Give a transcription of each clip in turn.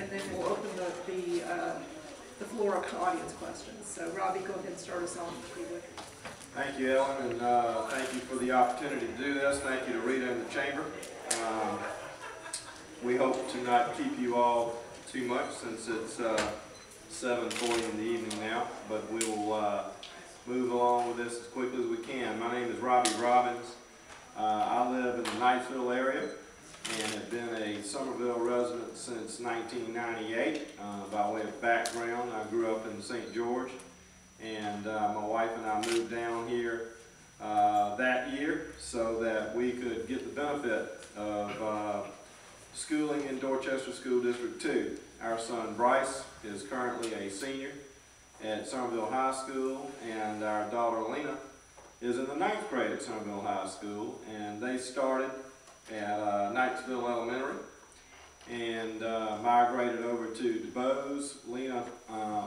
and then we'll open the floor up to audience questions. So Robbie, go ahead and start us off if you would. Thank you, Ellen, and thank you for the opportunity to do this. Thank you to Rita and the Chamber. We hope to not keep you all too much since it's 7:40 in the evening now, but we will move along with this as quickly as we can. My name is Robbie Robbins. I live in the Knightsville area and have been a Somerville resident since 1998. By way of background, I grew up in St. George, and my wife and I moved down here that year so that we could get the benefit of schooling in Dorchester School District 2. Our son Bryce is currently a senior at Somerville High School, and our daughter Lena is in the 9th grade at Somerville High School, and they started at Knightsville Elementary and migrated over to DuBose. Lena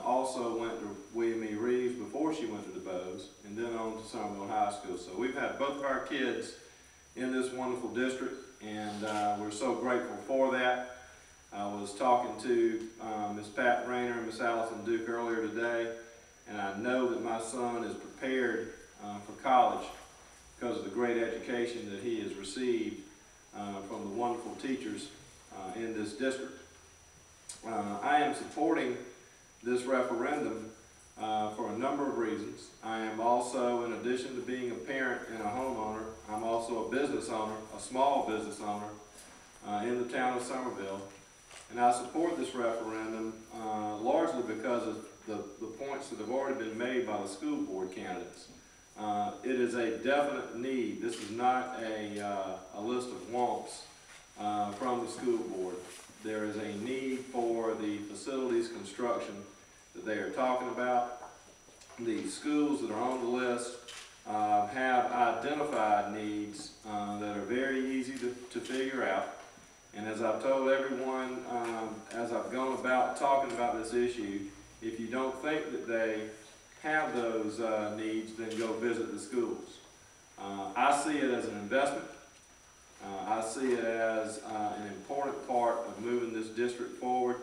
also went to William E. Reeves before she went to DuBose, and then on to Somerville High School. So we've had both of our kids in this wonderful district, and we're so grateful for that. I was talking to Miss Pat Rayner and Miss Allison Duke earlier today, and I know that my son is prepared for college because of the great education that he has received from the wonderful teachers in this district. I am supporting this referendum for a number of reasons. I am also, in addition to being a parent and a homeowner, I'm also a business owner, a small business owner in the town of Somerville. And I support this referendum largely because of the points that have already been made by the school board candidates. It is a definite need. This is not a list of wants from the school board. There is a need for the facilities construction that they are talking about. The schools that are on the list have identified needs that are very easy to figure out. And as I've told everyone, as I've gone about talking about this issue, if you don't think that they have those needs, then go visit the schools. I see it as an investment. I see it as an important part of moving this district forward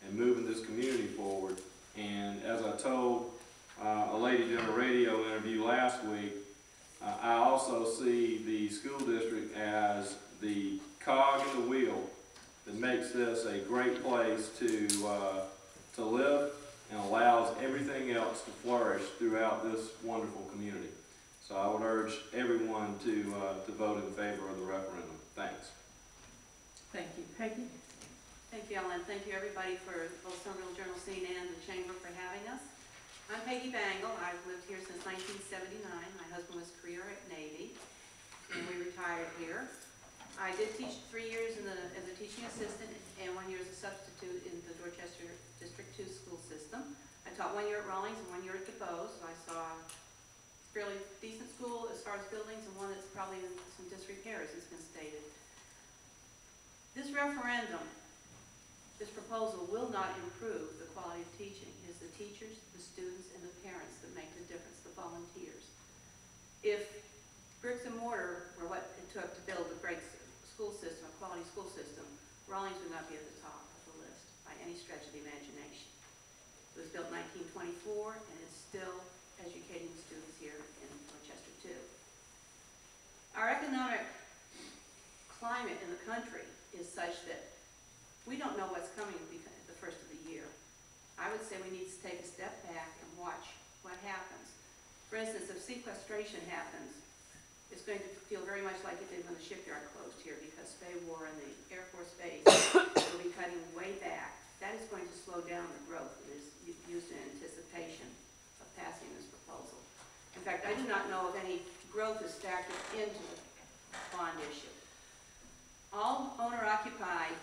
and moving this community forward. And as I told a lady during a radio interview last week, I also see the school district as the cog in the wheel that makes this a great place to live and allows everything else to flourish throughout this wonderful community. So I would urge everyone to vote in favor of the referendum. Thanks. Thank you. Peggy? Thank you, Ellen. Thank you, everybody, for both Somerville Journal Scene and the Chamber for having us. I'm Peggy Bangle. I've lived here since 1979. My husband was a career at Navy, and we retired here. I did teach 3 years as a teaching assistant and 1 year as a substitute in the Dorchester District 2 school system. I taught 1 year at Rawlings and 1 year at DuBose, so I saw a fairly decent school as far as buildings and one that's probably in some disrepair, as has been stated. This referendum, this proposal will not improve the quality of teaching. It is the teachers, the students, and the parents that make the difference, the volunteers. If bricks and mortar were what it took to build a great school system, a quality school system, Rawlings would not be at the top of the list by any stretch of the imagination. It was built in 1924 and is still educating the students here in Dorchester too. Our economic climate in the country is such that we don't know what's coming at the first of the year. I would say we need to take a step back and watch what happens. For instance, if sequestration happens, it's going to feel very much like it did when the shipyard closed here, because Spay War and the Air Force Base will be cutting way back. That is going to slow down the growth that is used in anticipation of passing this proposal. In fact, I do not know of any growth is factored into the bond issue. All owner-occupied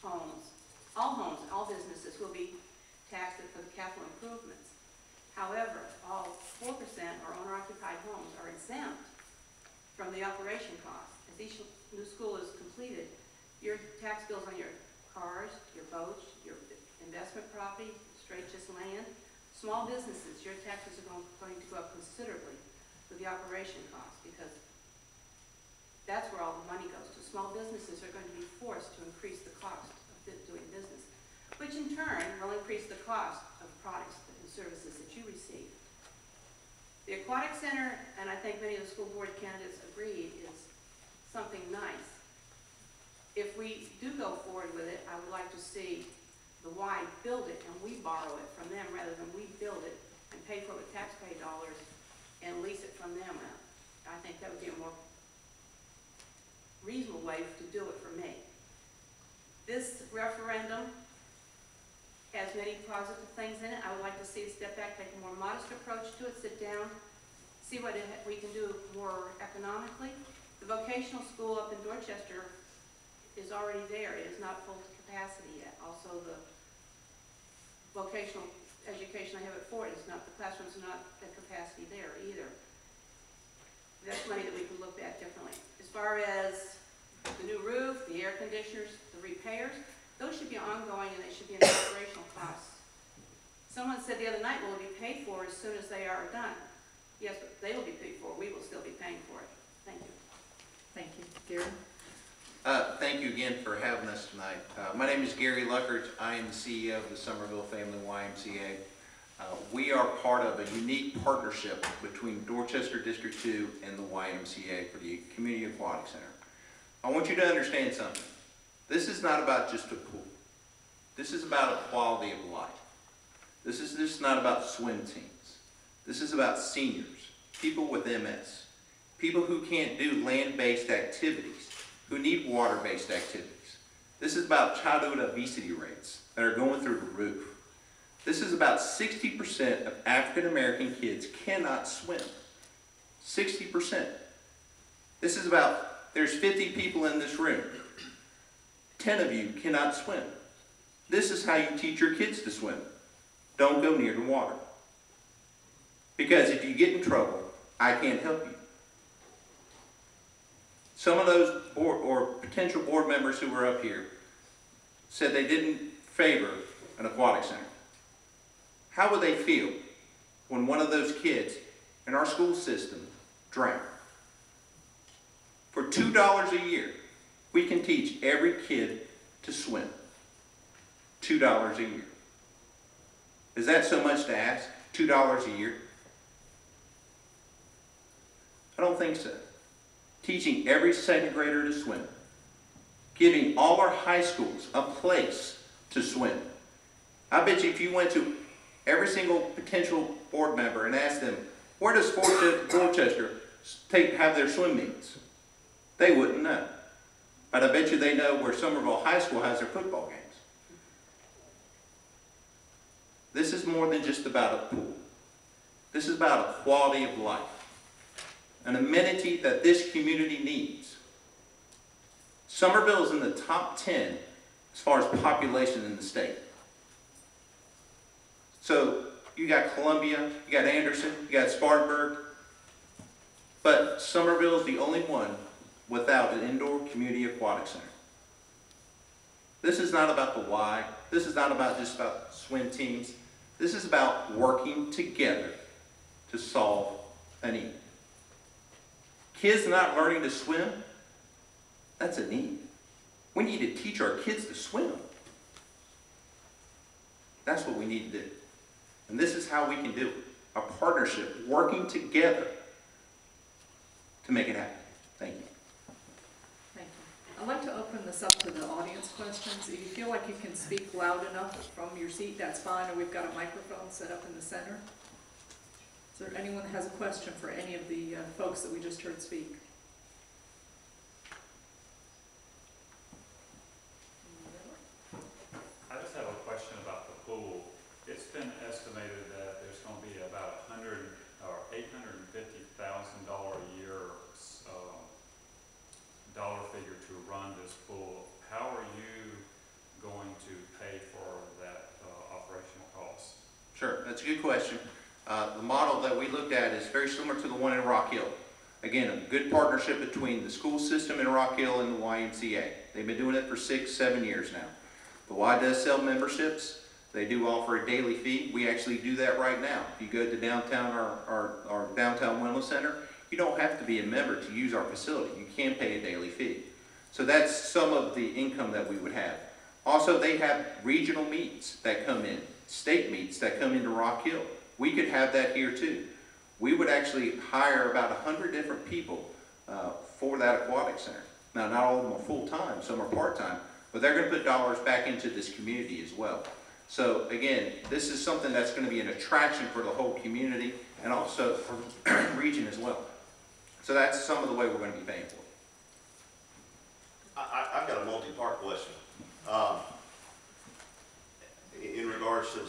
homes, all businesses will be taxed for the capital improvements. However, all 4% or owner-occupied homes are exempt from the operation costs. As each new school is completed, your tax bills on your cars, your boats, your investment property, straight just land, small businesses, your taxes are going to go up considerably with the operation costs, because that's where all the money goes to. Small businesses are going to be forced to increase the cost of doing business, which cost of products and services that you receive. The Aquatic Center, and I think many of the school board candidates agreed, is something nice. If we do go forward with it, I would like to see the Y build it and we borrow it from them rather than we build it and pay for it with taxpayer dollars and lease it from them. I think that would be a more reasonable way to do it for me. This referendum has many positive things in it. I would like to see it step back, take a more modest approach to it, sit down, see what we can do more economically. The vocational school up in Dorchester is already there. It is not full to capacity yet. Also, the vocational education I have at Fort is not, the classrooms are not at capacity there either. That's money that we can look at differently. As far as the new roof, the air conditioners, the repairs, those should be ongoing and they should be in operational costs. Someone said the other night, will it be paid for as soon as they are done? Yes, but they will be paid for. We will still be paying for it. Thank you. Thank you. Gary? Thank you again for having us tonight. My name is Gary Luckert. I am the CEO of the Somerville Family YMCA. We are part of a unique partnership between Dorchester District 2 and the YMCA for the Community Aquatic Center. I want you to understand something. This is not about just a pool. This is about a quality of life. This is just not about swim teams. This is about seniors, people with MS, people who can't do land-based activities, who need water-based activities. This is about childhood obesity rates that are going through the roof. This is about 60% of African American kids cannot swim. 60%. This is about, there's 50 people in this room. 10 of you cannot swim. This is how you teach your kids to swim. Don't go near the water. Because if you get in trouble, I can't help you. Some of those board, or potential board members who were up here said they didn't favor an aquatic center. How would they feel when one of those kids in our school system drowned? For $2 a year, we can teach every kid to swim. $2 a year. Is that so much to ask? $2 a year? I don't think so. Teaching every second grader to swim. Giving all our high schools a place to swim. I bet you if you went to every single potential board member and asked them, where does Dorchester have their swim meets? They wouldn't know. But I bet you they know where Somerville High School has their football games. This is more than just about a pool. This is about a quality of life. An amenity that this community needs. Somerville is in the top 10 as far as population in the state. So you got Columbia, you got Anderson, you got Spartanburg, but Somerville is the only one without an indoor community aquatic center. This is not about the why. This is not about just about swim teams. This is about working together to solve a need. Kids not learning to swim, that's a need. We need to teach our kids to swim. That's what we need to do. And this is how we can do it. A partnership, working together to make it happen. Thank you. Thank you. I'd like to open this up to the audience questions. If you feel like you can speak loud enough from your seat, that's fine, and we've got a microphone set up in the center. Is there anyone that has a question for any of the folks that we just heard speak? I just have a question about the pool. It's been estimated that there's going to be about $850,000 a year dollar figure to run this pool. How are you going to pay for that operational cost? Sure, that's a good question. The model that we looked at is very similar to the one in Rock Hill. Again, a good partnership between the school system in Rock Hill and the YMCA. They've been doing it for 6-7 years now. The Y does sell memberships. They do offer a daily fee. We actually do that right now. If you go to downtown, our downtown wellness center, you don't have to be a member to use our facility. You can pay a daily fee. So that's some of the income that we would have. Also, they have regional meets that come in, state meets that come into Rock Hill. We could have that here too. We would actually hire about 100 different people for that aquatic center. Now, not all of them are full-time, some are part-time, but they're going to put dollars back into this community as well. So again, this is something that's going to be an attraction for the whole community and also for the region as well. So that's some of the way we're going to be paying for it. I've got a multi-part question. In regards to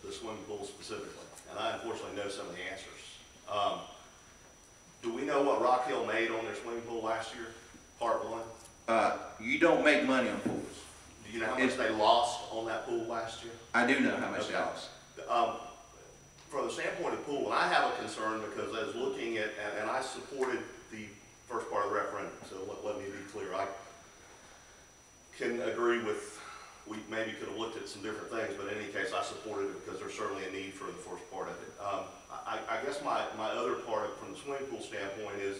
the swimming pool specifically, and I unfortunately know some of the answers. Do we know what Rock Hill made on their swimming pool last year? Part one? You don't make money on pools. Do you know how much they lost on that pool last year? I do know how much they Okay. lost. From the standpoint of pool, and I have a concern because I was looking at, and I supported the first part of the referendum, so let me be clear. I can agree with, we maybe could have looked at some different things, but in any case, I supported it because there's certainly a need for the first part of it. I guess my other part from the swimming pool standpoint is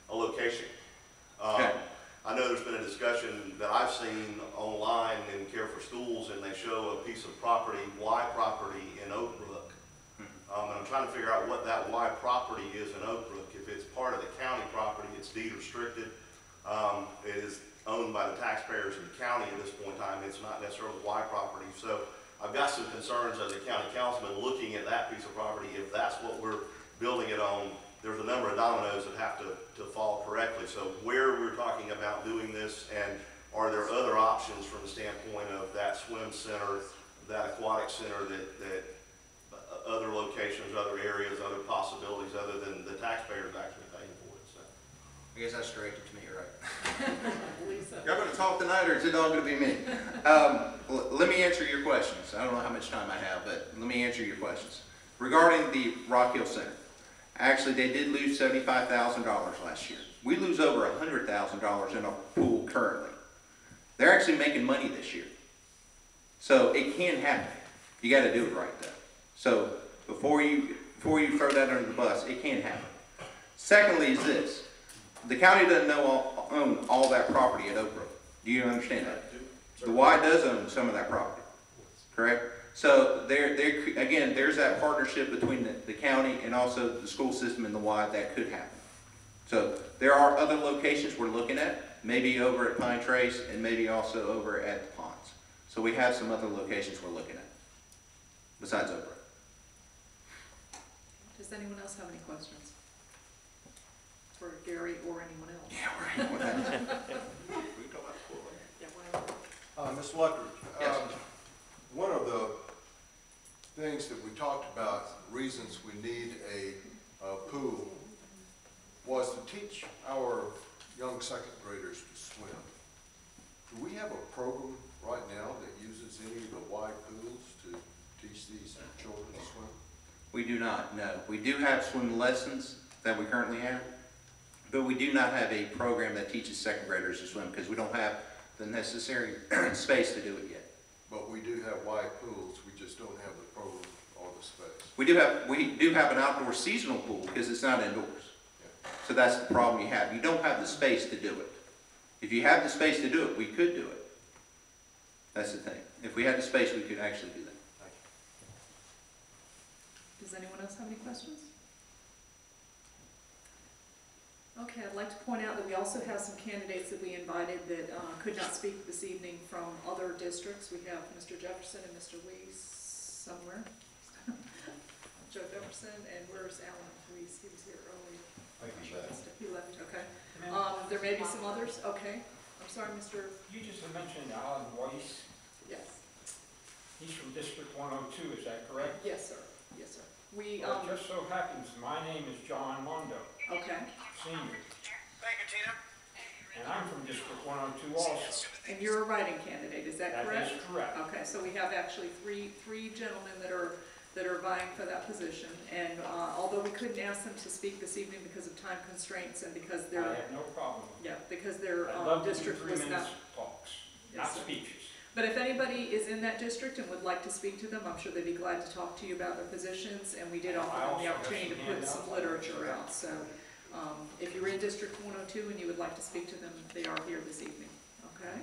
a location. Okay. I know there's been a discussion that I've seen online in Care for Schools, and they show a piece of property, Y property in Oak Brook. And I'm trying to figure out what that Y property is in Oak Brook. If it's part of the county property, it's deed restricted. It is owned by the taxpayers of the county at this point in time. It's not necessarily Y property. So I've got some concerns as a county councilman looking at that piece of property. If that's what we're building it on, there's a number of dominoes that have to fall correctly. So where we're talking about doing this, and are there other options from the standpoint of that swim center, that aquatic center, that other locations, other areas, other possibilities other than the taxpayers actually paying for it? So I guess that's directed to me, right? Lisa. Y'all going to talk tonight, or is it all going to be me? Let me answer your questions. I don't know how much time I have, but let me answer your questions. Regarding the Rock Hill Center, actually, they did lose $75,000 last year. We lose over $100,000 in a pool currently. They're actually making money this year. So it can happen. You got to do it right, though. So before you throw that under the bus, it can happen. Secondly is this. The county doesn't own all that property at Oak Brook. Do you understand that? The Y does own some of that property, correct? So again, there's that partnership between the county and also the school system and the Y that could happen. So there are other locations we're looking at, maybe over at Pine Trace and maybe also over at the ponds. So we have some other locations we're looking at besides Oak Brook. Does anyone else have any questions for Gary or anyone else? Yeah, we're in with that. Yeah, whatever. Ms. Luckert, Yes. one of the things that we talked about, reasons we need a pool, was to teach our young second graders to swim. Do we have a program right now that uses any of the Y pools to teach these children to swim? We do not, no. We do have swim lessons that we currently have, but we do not have a program that teaches second graders to swim because we don't have the necessary space to do it yet. But we do have Y pools, we just don't have the program or the space. We do have an outdoor seasonal pool because it's not indoors. Yeah. So that's the problem you have. You don't have the space to do it. If you have the space to do it, we could do it. That's the thing. If we had the space, we could actually do that. Does anyone else have any questions? Okay, I'd like to point out that we also have some candidates that we invited that could not speak this evening from other districts. We have Mr. Jefferson and Mr. Weiss somewhere. Joe Jefferson, and where's Alan Weiss? He was here earlier. He left, okay. There may be some others, okay. I'm sorry, Mr. You just mentioned Alan Weiss. Yes. He's from District 102, is that correct? Yes, sir. Yes, sir. We, Well, it just so happens, my name is John Mondo, okay. Senior. Thank you, Tina. And I'm from District 102 also. And you're a writing candidate, is that correct? That is correct. Okay, so we have actually three gentlemen that are vying for that position, and although we couldn't ask them to speak this evening because of time constraints and because I their, have no problem with yeah, because their it. I love to do district 3 was minutes not. talks, Yes, not sir. speeches. But if anybody is in that district and would like to speak to them, I'm sure they'd be glad to talk to you about their positions, and we did offer them the also have opportunity to some put handouts. some literature out, so if you're in District 102 and you would like to speak to them, they are here this evening, okay?